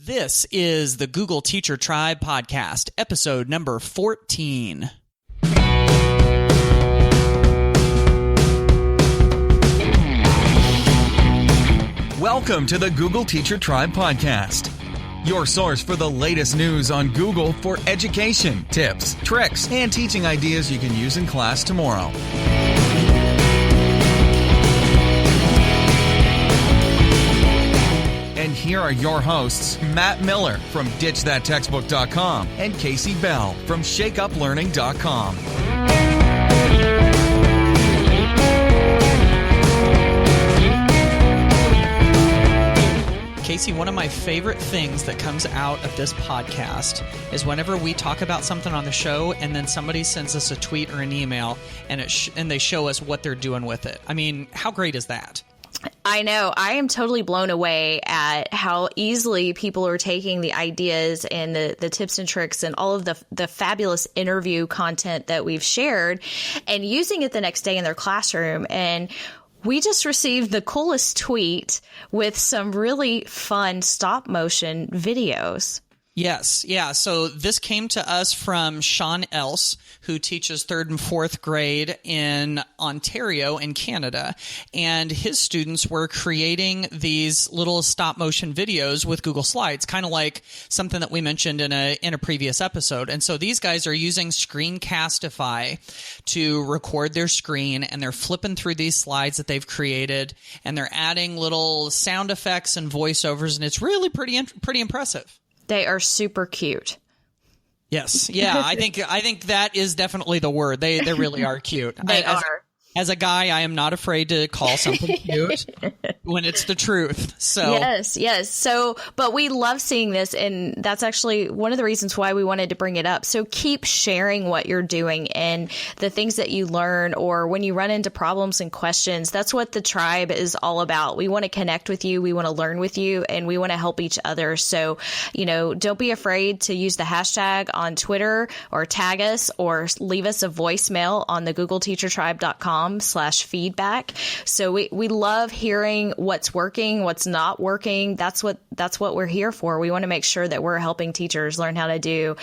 This is the Google Teacher Tribe podcast, episode number 14. Welcome to the Google Teacher Tribe podcast, your source for the latest news on Google for education, tips, tricks, and teaching ideas you can use in class tomorrow. And here are your hosts, Matt Miller from DitchThatTextbook.com and Kasey Bell from ShakeUpLearning.com. Kasey, one of my favorite things that comes out of this podcast is whenever we talk about something on the show and then somebody sends us a tweet or an email and they show us what they're doing with it. I mean, how great is that? I know. I am totally blown away at how easily people are taking the ideas and the tips and tricks and all of the fabulous interview content that we've shared and using it the next day in their classroom. And we just received the coolest tweet with some really fun stop motion videos. Yes. Yeah. So this came to us from Sean Else, who teaches 3rd and 4th grade in Ontario in Canada. And his students were creating these little stop motion videos with Google Slides, kind of like something that we mentioned in a previous episode. And so these guys are using Screencastify to record their screen, and they're flipping through these slides that they've created, and they're adding little sound effects and voiceovers, and it's really pretty impressive. They are super cute. Yes. Yeah. I think that is definitely the word. They really are cute. They are. As a guy, I am not afraid to call something cute when it's the truth. So yes. So, but we love seeing this, and that's actually one of the reasons why we wanted to bring it up. So keep sharing what you're doing and the things that you learn, or when you run into problems and questions. That's what the tribe is all about. We want to connect with you, we want to learn with you, and we want to help each other. So, don't be afraid to use the hashtag on Twitter, or tag us, or leave us a voicemail on the GoogleTeacherTribe.com/feedback. So we love hearing what's working, what's not working. That's what we're here for. We want to make sure that we're helping teachers learn how to do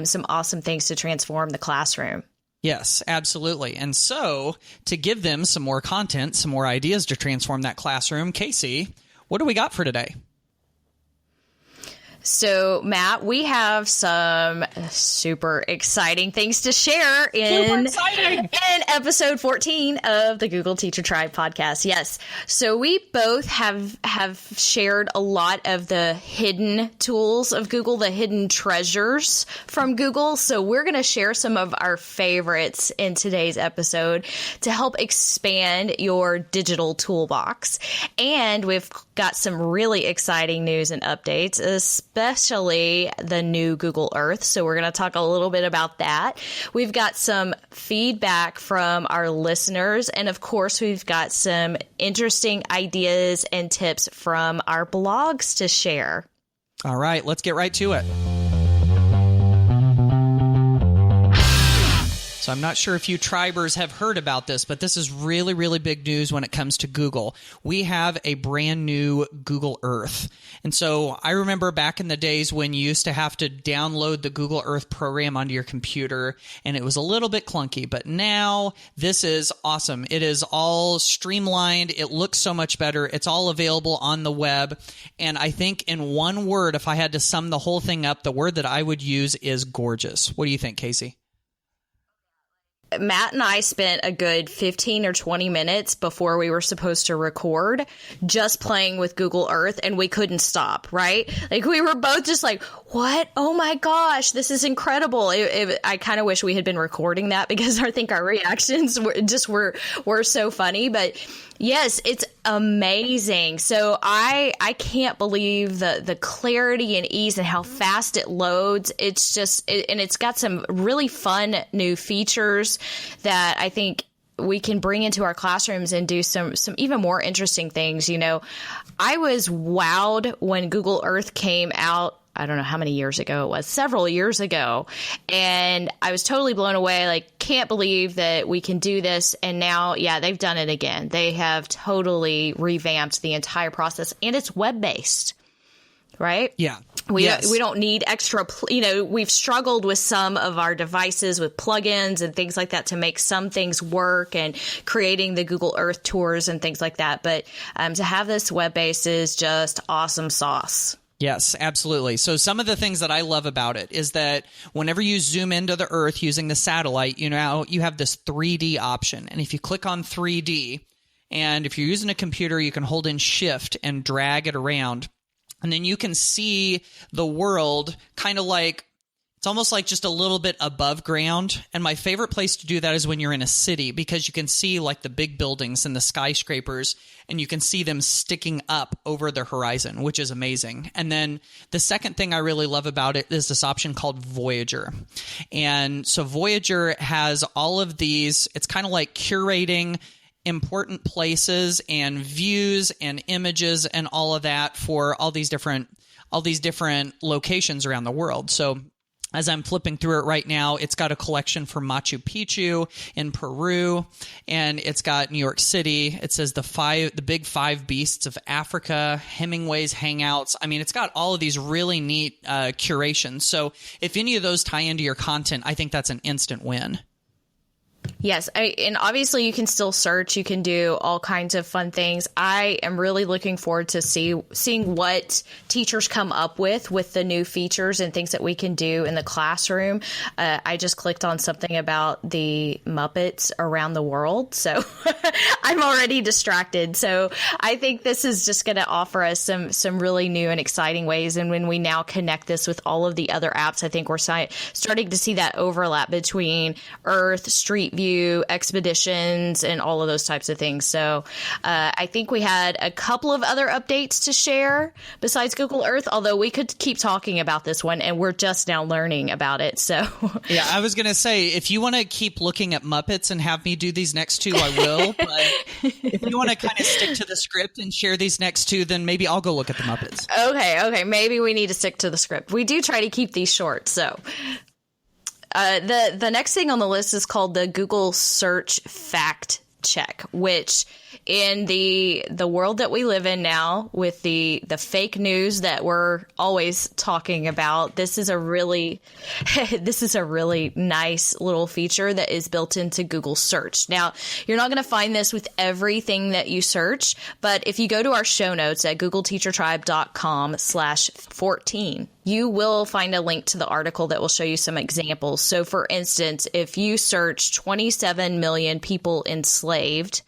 some awesome things to transform the classroom. Yes, absolutely. And so to give them some more content, some more ideas to transform that classroom, Kasey, what do we got for today? So, Matt, we have some super exciting things to share in episode 14 of the Google Teacher Tribe podcast. Yes. So we both have shared a lot of the hidden tools of Google, the hidden treasures from Google. So we're going to share some of our favorites in today's episode to help expand your digital toolbox. And we've got some really exciting news and updates, especially the new Google Earth. So we're going to talk a little bit about that. We've got some feedback from our listeners. And of course, we've got some interesting ideas and tips from our blogs to share. All right, let's get right to it. So I'm not sure if you tribers have heard about this, but this is really, really big news when it comes to Google. We have a brand new Google Earth. And so I remember back in the days when you used to have to download the Google Earth program onto your computer, and it was a little bit clunky. But now this is awesome. It is all streamlined. It looks so much better. It's all available on the web. And I think in one word, if I had to sum the whole thing up, the word that I would use is gorgeous. What do you think, Kasey? Matt and I spent a good 15 or 20 minutes before we were supposed to record just playing with Google Earth, and we couldn't stop, right? Like, we were both just like, what? Oh my gosh, this is incredible. I kind of wish we had been recording that, because I think our reactions were so funny. But yes, it's amazing. So I can't believe the clarity and ease and how fast it loads. It's just, and it's got some really fun new features that I think we can bring into our classrooms and do some even more interesting things. I was wowed when Google Earth came out. I don't know how many years ago it was, several years ago. And I was totally blown away. Like, can't believe that we can do this. And now, yeah, they've done it again. They have totally revamped the entire process, and it's web-based, right? Yeah. We don't need extra, we've struggled with some of our devices with plugins and things like that to make some things work and creating the Google Earth tours and things like that. But to have this web-based is just awesome sauce. Yes, absolutely. So some of the things that I love about it is that whenever you zoom into the Earth using the satellite, you have this 3D option. And if you click on 3D, and if you're using a computer, you can hold in Shift and drag it around. And then you can see the world kind of like, it's almost like just a little bit above ground. And my favorite place to do that is when you're in a city, because you can see like the big buildings and the skyscrapers, and you can see them sticking up over the horizon, which is amazing. And then the second thing I really love about it is this option called Voyager. And so Voyager has all of these, it's kind of like curating important places and views and images and all of that for all these different locations around the world. So as I'm flipping through it right now, it's got a collection for Machu Picchu in Peru, and it's got New York City. It says the big five beasts of Africa, Hemingway's hangouts. I mean, it's got all of these really neat curations. So if any of those tie into your content, I think that's an instant win. Yes, and obviously you can still search. You can do all kinds of fun things. I am really looking forward to seeing what teachers come up with the new features and things that we can do in the classroom. I just clicked on something about the Muppets around the world, so I'm already distracted. So I think this is just going to offer us some really new and exciting ways. And when we now connect this with all of the other apps, I think we're starting to see that overlap between Earth, Street View, Expeditions, and all of those types of things. So I think we had a couple of other updates to share besides Google Earth, although we could keep talking about this one, and we're just now learning about it. So yeah, I was going to say, if you want to keep looking at Muppets and have me do these next two, I will. But if you want to kind of stick to the script and share these next two, then maybe I'll go look at the Muppets. Okay. Maybe we need to stick to the script. We do try to keep these short, so... The next thing on the list is called the Google Search Fact Check, which in the world that we live in now with the fake news that we're always talking about, this is a really nice little feature that is built into Google Search. Now, you're not going to find this with everything that you search, but if you go to our show notes at googleteachertribe.com/14, you will find a link to the article that will show you some examples. So, for instance, if you search 27 million people enslaved,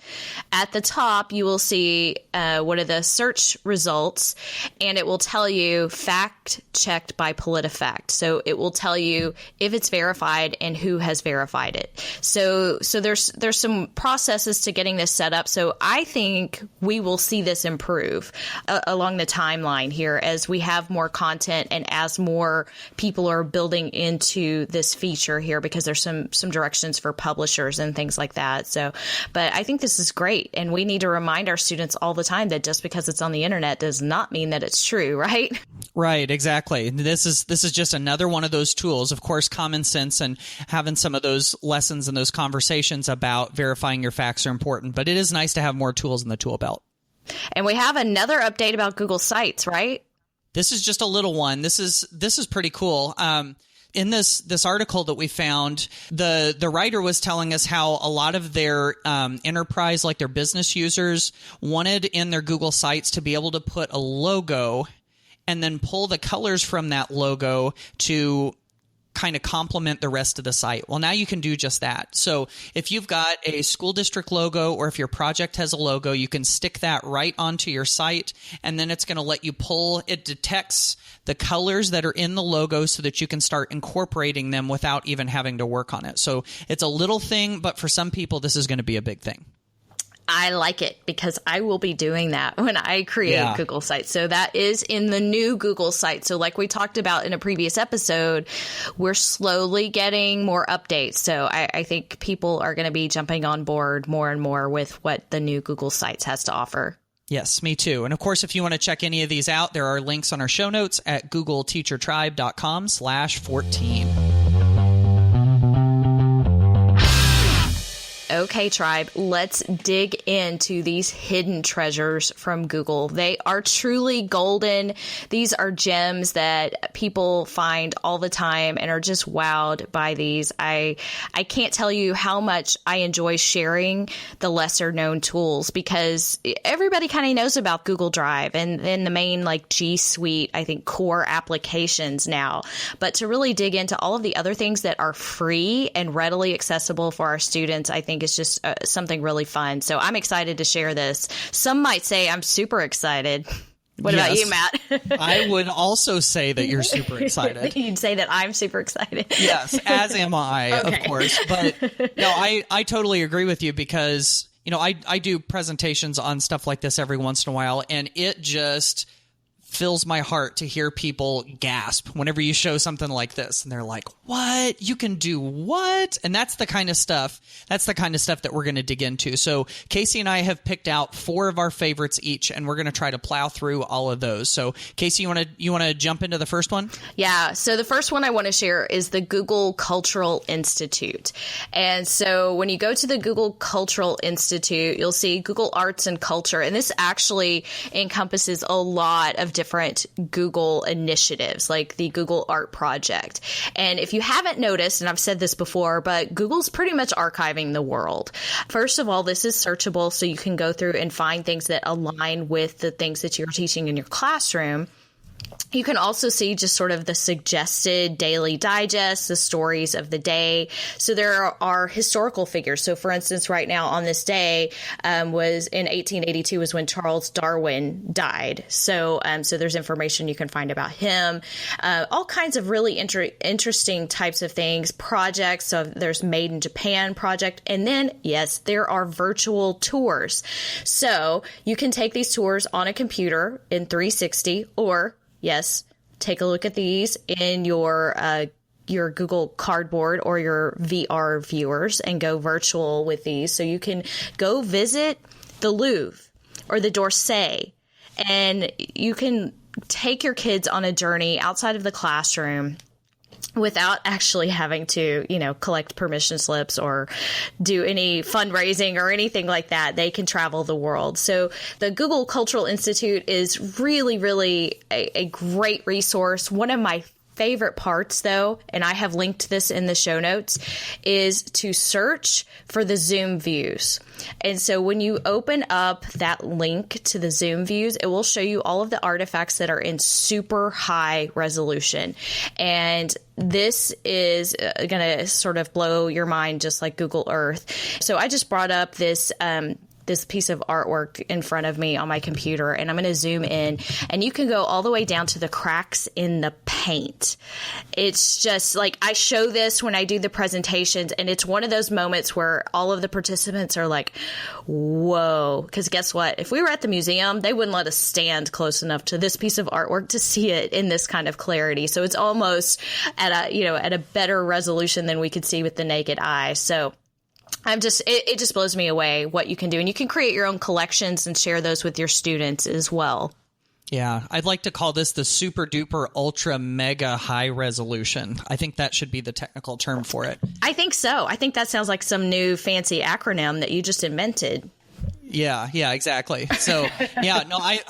at the top you will see one of the search results, and it will tell you fact checked by PolitiFact. So it will tell you if it's verified and who has verified it. So there's some processes to getting this set up. So I think we will see this improve along the timeline here as we have more content and as more people are building into this feature here, because there's some directions for publishers and things like that. So, but I think this is great, and we need to remind our students all the time that just because it's on the internet does not mean that it's true, right? Right, exactly. This is just another one of those tools. Of course, common sense and having some of those lessons and those conversations about verifying your facts are important, but it is nice to have more tools in the tool belt. And we have another update about Google Sites, right? This is just a little one. This is pretty cool. In this article that we found, the writer was telling us how a lot of their enterprise, like their business users, wanted in their Google Sites to be able to put a logo and then pull the colors from that logo to kind of complement the rest of the site. Well, now you can do just that. So if you've got a school district logo, or if your project has a logo, you can stick that right onto your site, and then it's going to let you pull. It detects the colors that are in the logo so that you can start incorporating them without even having to work on it. So it's a little thing, but for some people, this is going to be a big thing. I like it because I will be doing that when I create Google Sites. So that is in the new Google site. So like we talked about in a previous episode, we're slowly getting more updates. So I think people are going to be jumping on board more and more with what the new Google Sites has to offer. Yes, me too. And of course, if you want to check any of these out, there are links on our show notes at googleteachertribe.com/14. Okay, tribe, let's dig into these hidden treasures from Google. They are truly golden. These are gems that people find all the time and are just wowed by these. I can't tell you how much I enjoy sharing the lesser known tools, because everybody kind of knows about Google Drive and then the main like G Suite, I think, core applications now. But to really dig into all of the other things that are free and readily accessible for our students, I think is just something really fun. So I'm excited to share this. Some might say I'm super excited. What about you, Matt? I would also say that you're super excited. You'd say that I'm super excited. Yes, as am I, of course. But no, I totally agree with you, because, I do presentations on stuff like this every once in a while, and it just fills my heart to hear people gasp whenever you show something like this, and they're like, what? You can do what? And that's the kind of stuff that we're going to dig into. So Kasey and I have picked out 4 of our favorites each, and we're going to try to plow through all of those. So Kasey, you want to jump into the first one? Yeah. So the first one I want to share is the Google Cultural Institute. And so when you go to the Google Cultural Institute, you'll see Google Arts and Culture. And this actually encompasses a lot of different Google initiatives, like the Google Art Project. And if you haven't noticed, and I've said this before, but Google's pretty much archiving the world. First of all, this is searchable, so you can go through and find things that align with the things that you're teaching in your classroom. You can also see just sort of the suggested daily digest, the stories of the day. So there are historical figures. So for instance, right now on this day was in 1882 was when Charles Darwin died. So there's information you can find about him, all kinds of really interesting types of things, projects. So there's Made in Japan project. And then, yes, there are virtual tours. So you can take these tours on a computer in 360, or yes, take a look at these in your Google Cardboard or your VR viewers and go virtual with these. So you can go visit the Louvre or the d'Orsay, and you can take your kids on a journey outside of the classroom without actually having to, collect permission slips or do any fundraising or anything like that. They can travel the world. So the Google Cultural Institute is really, really a great resource. One of my favorite parts, though, and I have linked this in the show notes, is to search for the Zoom views. And so when you open up that link to the Zoom views, it will show you all of the artifacts that are in super high resolution. And this is going to sort of blow your mind, just like Google Earth. So I just brought up this piece of artwork in front of me on my computer, and I'm going to zoom in, and you can go all the way down to the cracks in the paint. It's just like, I show this when I do the presentations, and it's one of those moments where all of the participants are like, whoa, because guess what? If we were at the museum, they wouldn't let us stand close enough to this piece of artwork to see it in this kind of clarity. So it's almost at a better resolution than we could see with the naked eye. So it just blows me away what you can do. And you can create your own collections and share those with your students as well. Yeah, I'd like to call this the super duper ultra mega high resolution. I think that should be the technical term for it. I think so. I think that sounds like some new fancy acronym that you just invented. Yeah, exactly. So, yeah, I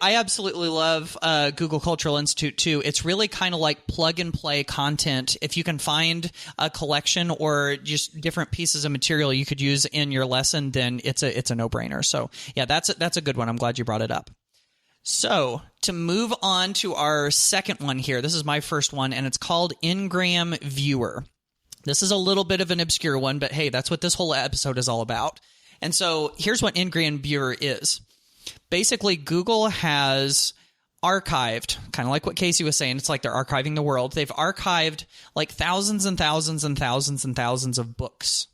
absolutely love Google Cultural Institute too. It's really kind of like plug and play content. If you can find a collection or just different pieces of material you could use in your lesson, then it's a no-brainer. So, yeah, that's a good one. I'm glad you brought it up. So, to move on to our second one here, this is my first one, and it's called nGram Viewer. This is a little bit of an obscure one, but hey, that's what this whole episode is all about. And so here's what nGram Viewer is. Basically, Google has archived, kind of like what Kasey was saying, it's like they're archiving the world. They've archived like thousands and thousands and thousands and thousands of books.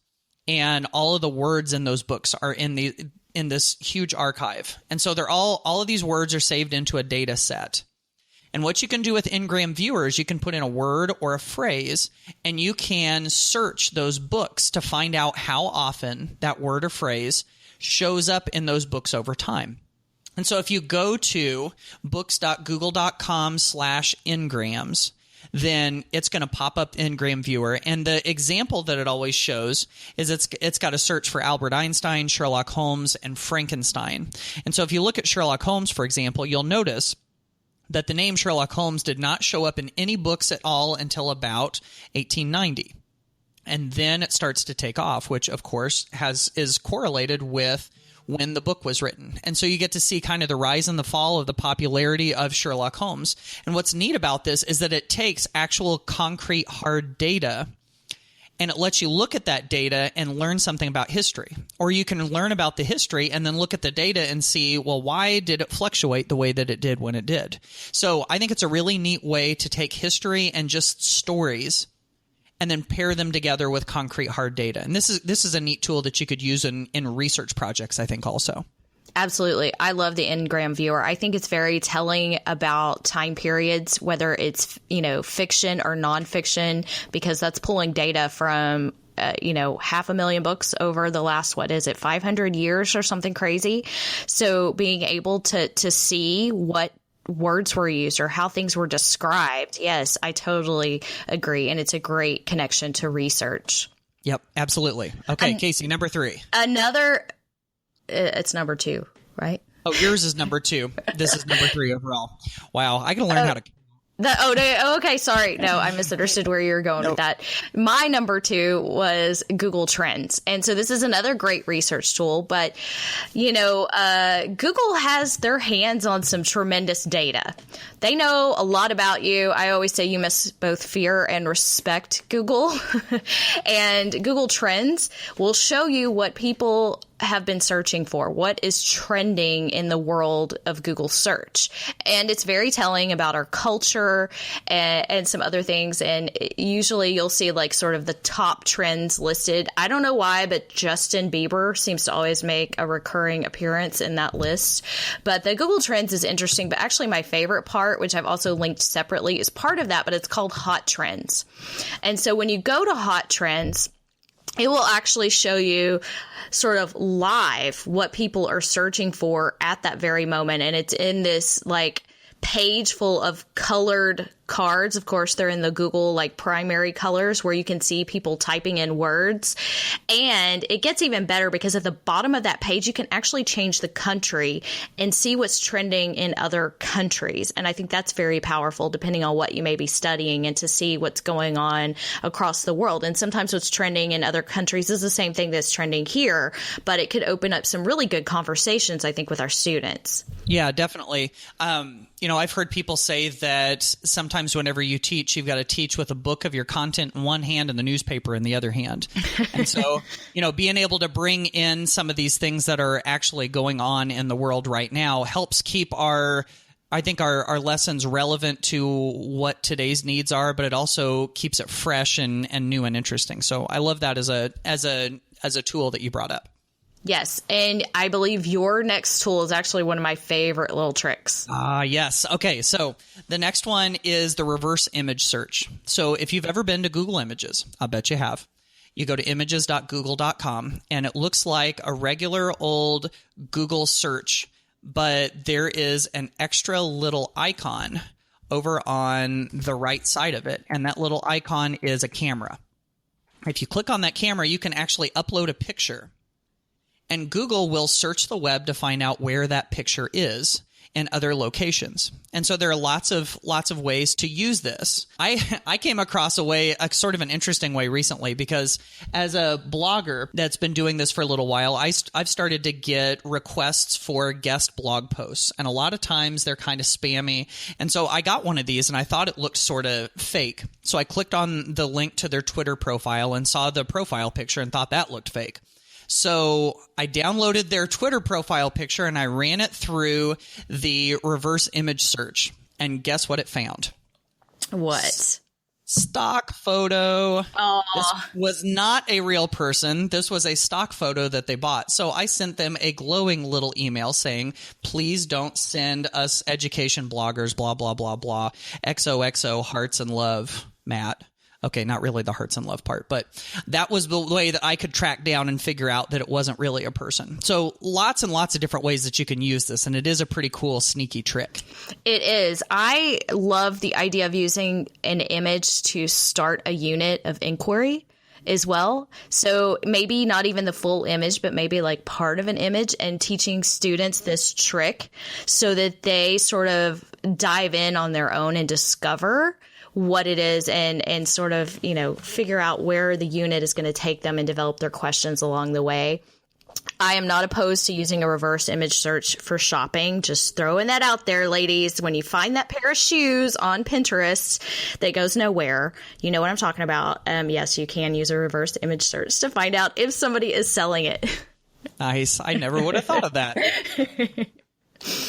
And all of the words in those books are in this huge archive. And so they're all of these words are saved into a data set. And what you can do with nGram Viewer is you can put in a word or a phrase, and you can search those books to find out how often that word or phrase shows up in those books over time. And so if you go to books.google.com/ngrams, then it's going to pop up in nGram Viewer. And the example that it always shows is it's got a search for Albert Einstein, Sherlock Holmes, and Frankenstein. And so if you look at Sherlock Holmes, for example, you'll notice that the name Sherlock Holmes did not show up in any books at all until about 1890. And then it starts to take off, which, of course, is correlated with when the book was written. And so you get to see kind of the rise and the fall of the popularity of Sherlock Holmes. And what's neat about this is that it takes actual concrete hard data and it lets you look at that data and learn something about history. Or you can learn about the history and then look at the data and see, well, why did it fluctuate the way that it did when it did? So I think it's a really neat way to take history and just stories and then pair them together with concrete hard data. And this is a neat tool that you could use in research projects, I think, also. Absolutely. I love the nGram Viewer. I think it's very telling about time periods, whether it's, fiction or nonfiction, because that's pulling data from 500,000 books over the last, 500 years or something crazy. So being able to see what words were used or how things were described. Yes, I totally agree. And it's a great connection to research. Yep, absolutely. Okay, Kasey, number 3. It's number 2, right? Oh, yours is number 2. This is number 3 overall. Wow, I gotta learn how to... Okay, sorry. No, I misunderstood where you were going with that. My number 2 was Google Trends. And so this is another great research tool, but, Google has their hands on some tremendous data. They know a lot about you. I always say you must both fear and respect Google. And Google Trends will show you what people have been searching for, what is trending in the world of Google search. And it's very telling about our culture and some other things. And usually you'll see sort of the top trends listed. I don't know why, but Justin Bieber seems to always make a recurring appearance in that list. But the Google Trends is interesting. But actually my favorite part, which I've also linked separately, is part of that, but it's called Hot Trends. And so when you go to Hot Trends, it will actually show you sort of live what people are searching for at that very moment. And it's in this page full of colored cards. Of course, they're in the Google primary colors where you can see people typing in words. And it gets even better because at the bottom of that page, you can actually change the country and see what's trending in other countries. And I think that's very powerful depending on what you may be studying and to see what's going on across the world. And sometimes what's trending in other countries is the same thing that's trending here, but it could open up some really good conversations, I think, with our students. Yeah, definitely. I've heard people say that sometimes whenever you teach, you've got to teach with a book of your content in one hand and the newspaper in the other hand. And so, being able to bring in some of these things that are actually going on in the world right now helps keep our lessons relevant to what today's needs are, but it also keeps it fresh and new and interesting. So I love that as a tool that you brought up. Yes, and I believe your next tool is actually one of my favorite little tricks. Yes. Okay, so the next one is the reverse image search. So if you've ever been to Google Images, I bet you have, you go to images.google.com, and it looks like a regular old Google search, but there is an extra little icon over on the right side of it, and that little icon is a camera. If you click on that camera, you can actually upload a picture. And Google will search the web to find out where that picture is in other locations. And so there are lots of ways to use this. I came across a sort of an interesting way recently, because as a blogger that's been doing this for a little while, I've started to get requests for guest blog posts. And a lot of times they're kind of spammy. And so I got one of these and I thought it looked sort of fake. So I clicked on the link to their Twitter profile and saw the profile picture and thought that looked fake. So I downloaded their Twitter profile picture and I ran it through the reverse image search. And guess what it found? What? Stock photo. Oh. This was not a real person. This was a stock photo that they bought. So I sent them a glowing little email saying, please don't send us education bloggers, blah, blah, blah, blah, XOXO, hearts and love, Matt. Okay, not really the hearts and love part, but that was the way that I could track down and figure out that it wasn't really a person. So lots and lots of different ways that you can use this, and it is a pretty cool, sneaky trick. It is. I love the idea of using an image to start a unit of inquiry as well. So maybe not even the full image, but maybe like part of an image, and teaching students this trick so that they sort of dive in on their own and discover what it is and sort of, you know, figure out where the unit is going to take them and develop their questions along the way. I am not opposed to using a reverse image search for shopping. Just throwing that out there, ladies. When you find that pair of shoes on Pinterest that goes nowhere, you know what I'm talking about. Yes, you can use a reverse image search to find out if somebody is selling it. Nice. I never would have thought of that.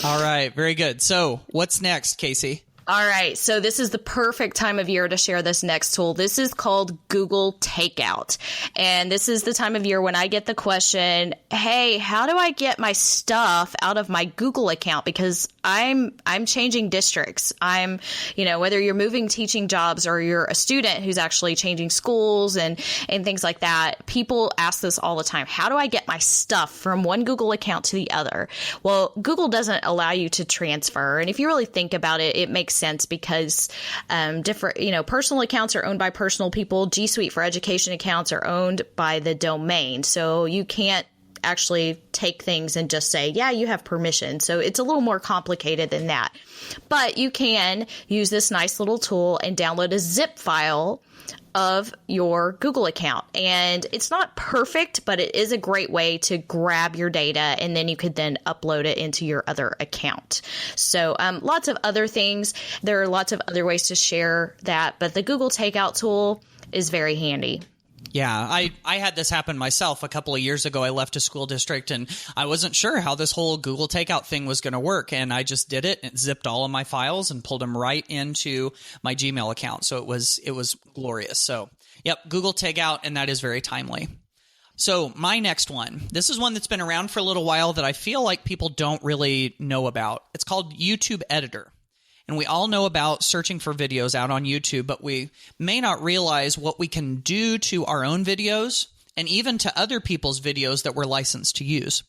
All right. Very good. So what's next, Kasey? All right, so this is the perfect time of year to share this next tool. This is called Google Takeout. And this is the time of year when I get the question, hey, how do I get my stuff out of my Google account? Because I'm changing districts. Whether you're moving teaching jobs or you're a student who's actually changing schools and things like that, people ask this all the time. How do I get my stuff from one Google account to the other? Well, Google doesn't allow you to transfer. And if you really think about it, it makes sense because different, personal accounts are owned by personal people. G Suite for Education accounts are owned by the domain. So you can't actually take things and just say, yeah, you have permission. So it's a little more complicated than that. But you can use this nice little tool and download a zip file of your Google account. And it's not perfect, but it is a great way to grab your data, and then you could then upload it into your other account. So lots of other things. There are lots of other ways to share that, but the Google Takeout tool is very handy. Yeah, I had this happen myself a couple of years ago. I left a school district and I wasn't sure how this whole Google Takeout thing was going to work. And I just did it and zipped all of my files and pulled them right into my Gmail account. So it was glorious. So, yep, Google Takeout, and that is very timely. So my next one, this is one that's been around for a little while that I feel like people don't really know about. It's called YouTube Editor. And we all know about searching for videos out on YouTube, but we may not realize what we can do to our own videos and even to other people's videos that we're licensed to use.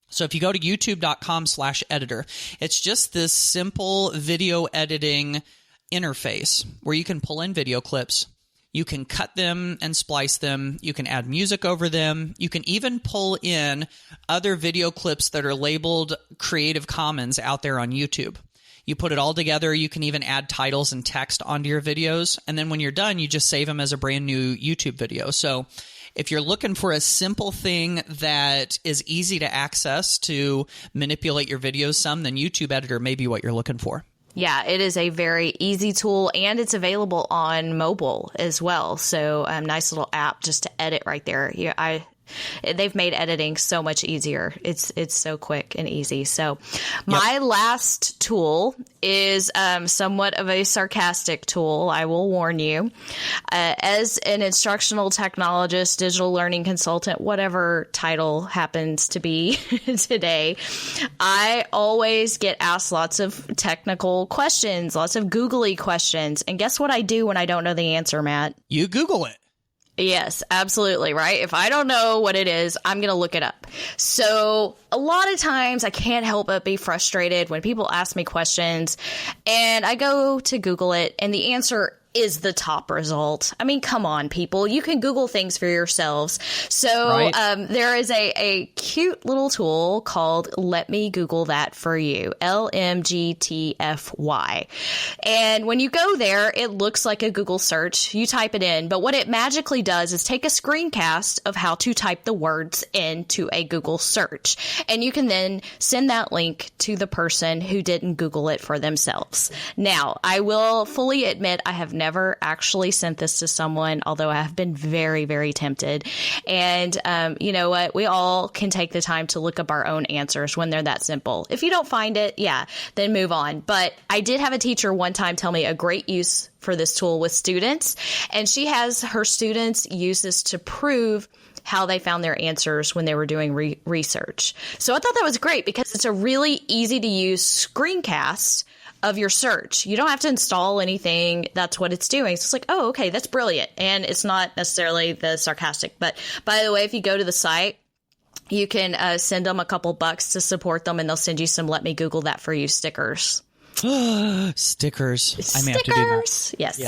So if you go to youtube.com/editor, it's just this simple video editing interface where you can pull in video clips. You can cut them and splice them. You can add music over them. You can even pull in other video clips that are labeled Creative Commons out there on YouTube. You put it all together. You can even add titles and text onto your videos. And then when you're done, you just save them as a brand new YouTube video. So if you're looking for a simple thing that is easy to access to manipulate your videos some, then YouTube Editor may be what you're looking for. Yeah, it is a very easy tool, and it's available on mobile as well. So nice little app just to edit right there. Yeah, they've made editing so much easier. It's so quick and easy. So my last tool is somewhat of a sarcastic tool, I will warn you. As an instructional technologist, digital learning consultant, whatever title happens to be today, I always get asked lots of technical questions, lots of googly questions. And guess what I do when I don't know the answer, Matt? You Google it. Yes, absolutely, right? If I don't know what it is, I'm going to look it up. So a lot of times I can't help but be frustrated when people ask me questions and I go to Google it and the answer is the top result. I mean, come on, people. You can Google things for yourselves. So there is a cute little tool called Let Me Google That For You, LMGTFY. And when you go there, it looks like a Google search. You type it in, but what it magically does is take a screencast of how to type the words into a Google search. And you can then send that link to the person who didn't Google it for themselves. Now, I will fully admit I have never actually sent this to someone, although I have been very, very tempted. And you know what? We all can take the time to look up our own answers when they're that simple. If you don't find it, then move on. But I did have a teacher one time tell me a great use for this tool with students, and she has her students use this to prove how they found their answers when they were doing research. So I thought that was great because it's a really easy to use screencast of your search. You don't have to install anything. That's what it's doing. So it's like, oh, okay, that's brilliant. And it's not necessarily the sarcastic. But by the way, if you go to the site, you can send them a couple bucks to support them, and they'll send you some "Let me Google that for you" stickers. Stickers. I may have to do that. Yes.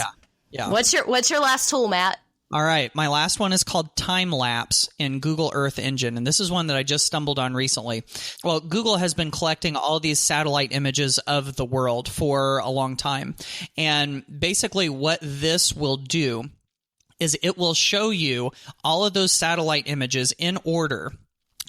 Yeah. What's your last tool, Matt? All right. My last one is called Time Lapse in Google Earth Engine. And this is one that I just stumbled on recently. Well, Google has been collecting all these satellite images of the world for a long time. And basically what this will do is it will show you all of those satellite images in order.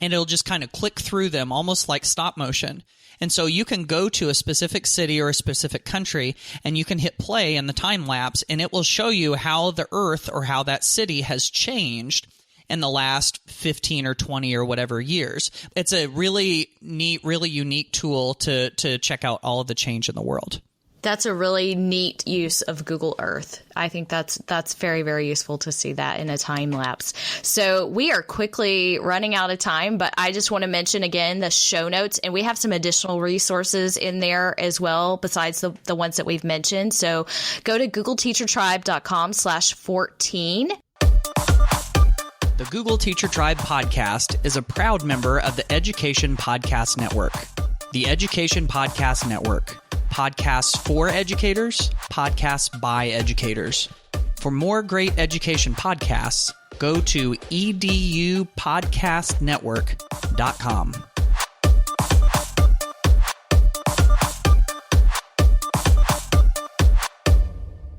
And it'll just kind of click through them almost like stop motion. And so you can go to a specific city or a specific country and you can hit play in the time lapse and it will show you how the Earth or how that city has changed in the last 15 or 20 or whatever years. It's a really neat, really unique tool to check out all of the change in the world. That's a really neat use of Google Earth. I think that's very, very useful to see that in a time lapse. So we are quickly running out of time, but I just want to mention again the show notes, and we have some additional resources in there as well besides the ones that we've mentioned. So go to googleteachertribe.com/14. The Google Teacher Tribe podcast is a proud member of the Education Podcast Network. The Education Podcast Network. Podcasts for educators, podcasts by educators. For more great education podcasts, go to edupodcastnetwork.com.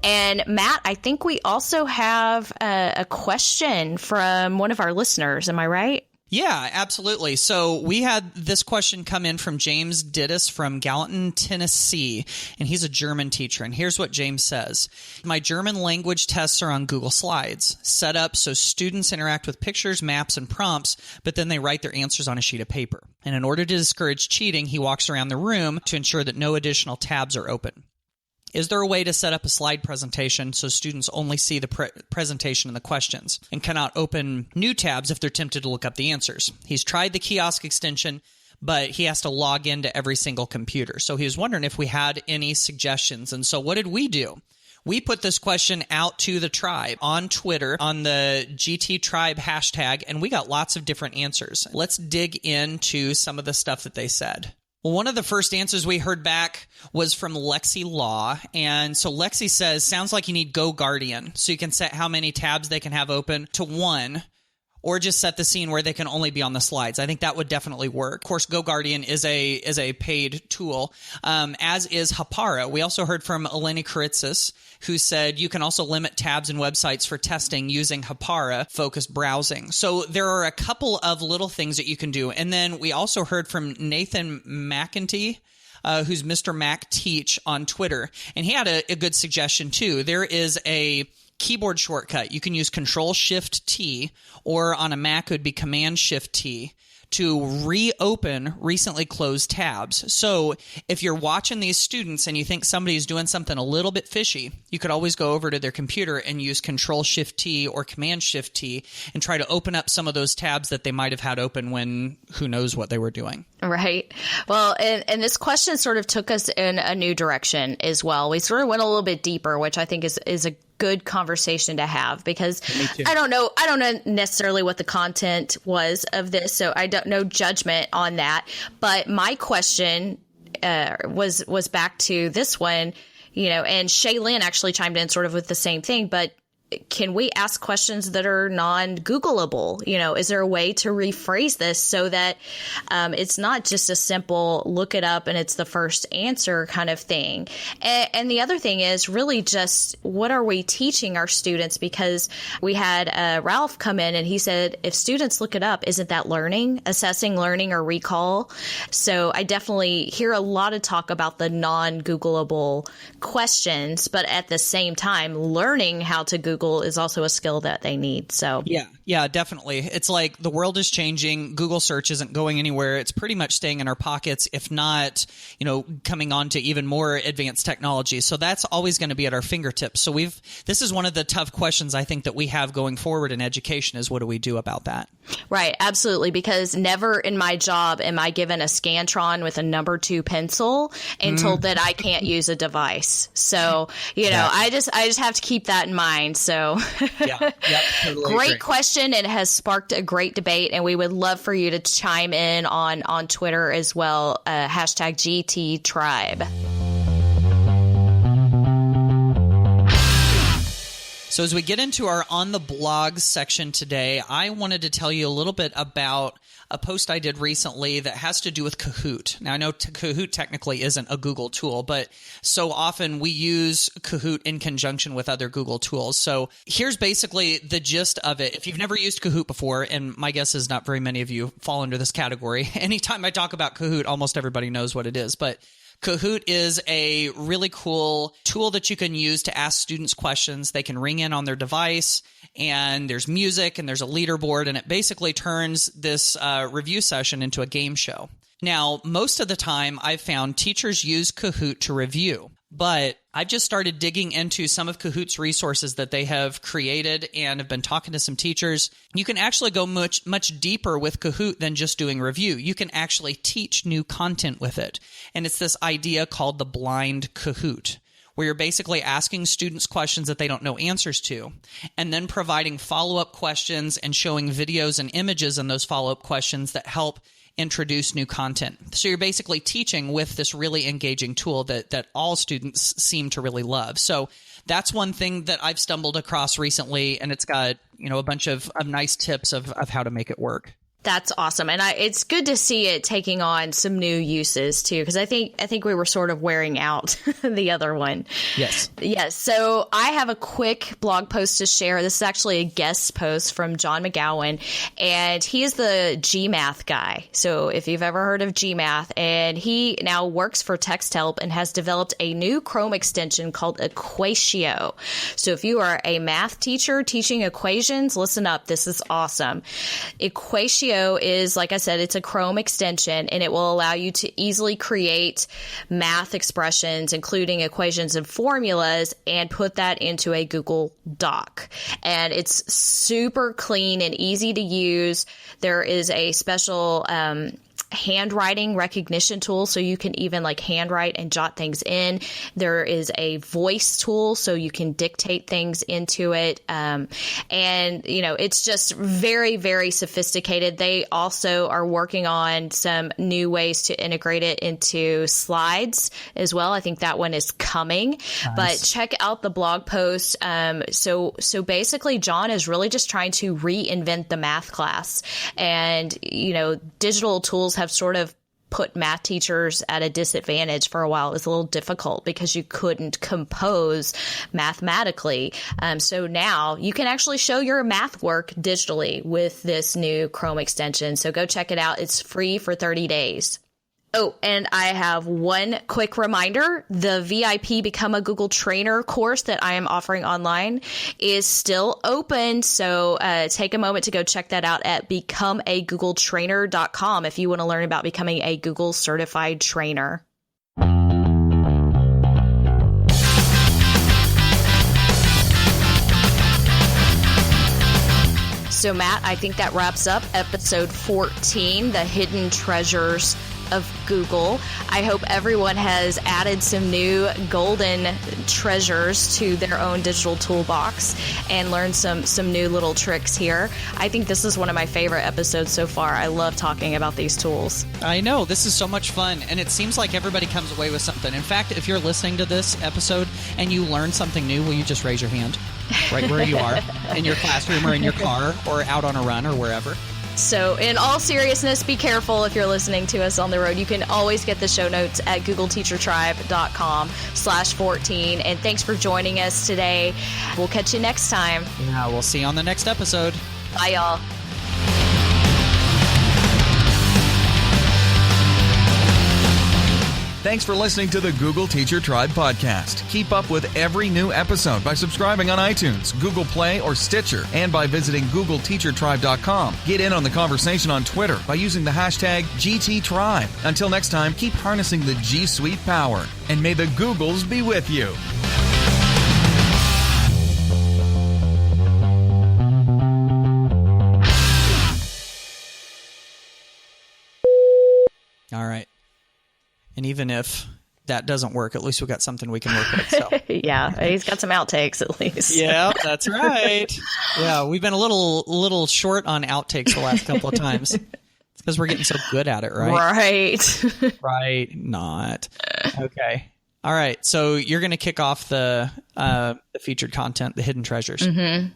And Matt, I think we also have a question from one of our listeners. Am I right? Yeah, absolutely. So we had this question come in from James Dittis from Gallatin, Tennessee, and he's a German teacher. And here's what James says. My German language tests are on Google Slides, set up so students interact with pictures, maps, and prompts, but then they write their answers on a sheet of paper. And in order to discourage cheating, he walks around the room to ensure that no additional tabs are open. Is there a way to set up a slide presentation so students only see the presentation and the questions and cannot open new tabs if they're tempted to look up the answers? He's tried the kiosk extension, but he has to log into every single computer. So he was wondering if we had any suggestions. And so what did we do? We put this question out to the tribe on Twitter on the GT Tribe hashtag, and we got lots of different answers. Let's dig into some of the stuff that they said. Well, one of the first answers we heard back was from Lexi Law. And so Lexi says, sounds like you need Go Guardian. So you can set how many tabs they can have open to 1, or just set the scene where they can only be on the slides. I think that would definitely work. Of course, Go Guardian is a paid tool, as is Hapara. We also heard from Eleni Karitzis, who said you can also limit tabs and websites for testing using Hapara-focused browsing. So there are a couple of little things that you can do. And then we also heard from Nathan McEntee, who's Mr. Mac Teach on Twitter. And he had a good suggestion, too. There is a keyboard shortcut. You can use Control-Shift-T, or on a Mac it would be Command-Shift-T, to reopen recently closed tabs. So if you're watching these students and you think somebody's doing something a little bit fishy, you could always go over to their computer and use Control-Shift-T or Command-Shift-T and try to open up some of those tabs that they might have had open when who knows what they were doing. Right. Well, and this question sort of took us in a new direction as well. We sort of went a little bit deeper, which I think is a good conversation to have, because I don't know necessarily what the content was of this, so I don't know judgment on that. But my question was back to this one, and Shaylin actually chimed in sort of with the same thing, but can we ask questions that are non-Googleable? Is there a way to rephrase this so that it's not just a simple look it up and it's the first answer kind of thing? And the other thing is really just what are we teaching our students? Because we had Ralph come in and he said, if students look it up, isn't that learning, assessing learning or recall? So I definitely hear a lot of talk about the non-Googleable questions, but at the same time, learning how to Google is also a skill that they need. So yeah, Yeah, definitely. It's like the world is changing. Google search isn't going anywhere. It's pretty much staying in our pockets, if not, coming on to even more advanced technology. So that's always going to be at our fingertips. So this is one of the tough questions I think that we have going forward in education is what do we do about that? Right. Absolutely. Because never in my job am I given a Scantron with a number 2 pencil and told that I can't use a device. So, I just have to keep that in mind. So yeah, totally great agree. question. It has sparked a great debate, and we would love for you to chime in on Twitter as well. Hashtag GTTribe. So as we get into our On the Blog section today, I wanted to tell you a little bit about a post I did recently that has to do with Kahoot. Now, I know Kahoot technically isn't a Google tool, but so often we use Kahoot in conjunction with other Google tools. So here's basically the gist of it. If you've never used Kahoot before, and my guess is not very many of you fall under this category, anytime I talk about Kahoot, almost everybody knows what it is, but Kahoot is a really cool tool that you can use to ask students questions. They can ring in on their device, and there's music, and there's a leaderboard, and it basically turns this review session into a game show. Now, most of the time, I've found teachers use Kahoot to review, but I've just started digging into some of Kahoot's resources that they have created and have been talking to some teachers. You can actually go much deeper with Kahoot than just doing review. You can actually teach new content with it. And it's this idea called the blind Kahoot, where you're basically asking students questions that they don't know answers to, and then providing follow-up questions and showing videos and images in those follow-up questions that help introduce new content. So you're basically teaching with this really engaging tool that all students seem to really love. So that's one thing that I've stumbled across recently, and it's got, a bunch of nice tips of how to make it work. That's awesome. And it's good to see it taking on some new uses too, because I think we were sort of wearing out the other one. Yes. Yes. So I have a quick blog post to share. This is actually a guest post from John McGowan, and he is the GMath guy. So if you've ever heard of GMath, and he now works for TextHelp and has developed a new Chrome extension called Equatio. So if you are a math teacher teaching equations, listen up. This is awesome. Equatio is, like I said, it's a Chrome extension, and it will allow you to easily create math expressions, including equations and formulas, and put that into a Google Doc. And it's super clean and easy to use. There is a special handwriting recognition tool, so you can even handwrite and jot things in. There is a voice tool, so you can dictate things into it. And it's just very, very sophisticated. They also are working on some new ways to integrate it into slides as well. I think that one is coming. Nice. But check out the blog post. So basically, John is really just trying to reinvent the math class. And, digital tools have sort of put math teachers at a disadvantage for a while. It was a little difficult because you couldn't compose mathematically. So now you can actually show your math work digitally with this new Chrome extension. So go check it out. It's free for 30 days. Oh, and I have one quick reminder. The VIP Become a Google Trainer course that I am offering online is still open. So take a moment to go check that out at becomeagoogletrainer.com if you want to learn about becoming a Google certified trainer. So, Matt, I think that wraps up episode 14, The Hidden Treasures of Google. I hope everyone has added some new golden treasures to their own digital toolbox and learned some new little tricks here. I think this is one of my favorite episodes so far. I love talking about these tools. I know. This is so much fun, and it seems like everybody comes away with something. In fact, if you're listening to this episode and you learn something new, will you just raise your hand right where you are, in your classroom or in your car or out on a run or wherever? So in all seriousness, be careful if you're listening to us on the road. You can always get the show notes at googleteachertribe.com/14. And thanks for joining us today. We'll catch you next time. Yeah, we'll see you on the next episode. Bye, y'all. Thanks for listening to the Google Teacher Tribe podcast. Keep up with every new episode by subscribing on iTunes, Google Play, or Stitcher, and by visiting GoogleTeacherTribe.com. Get in on the conversation on Twitter by using the hashtag GTTribe. Until next time, keep harnessing the G Suite power, and may the Googles be with you. All right. And even if that doesn't work, at least we got something we can work with. So. Yeah, he's got some outtakes at least. Yeah, that's right. Yeah, we've been a little short on outtakes the last couple of times. It's because we're getting so good at it, right? Right. Right. Not. Okay. All right. So you're going to kick off the featured content, the hidden treasures. Mm-hmm.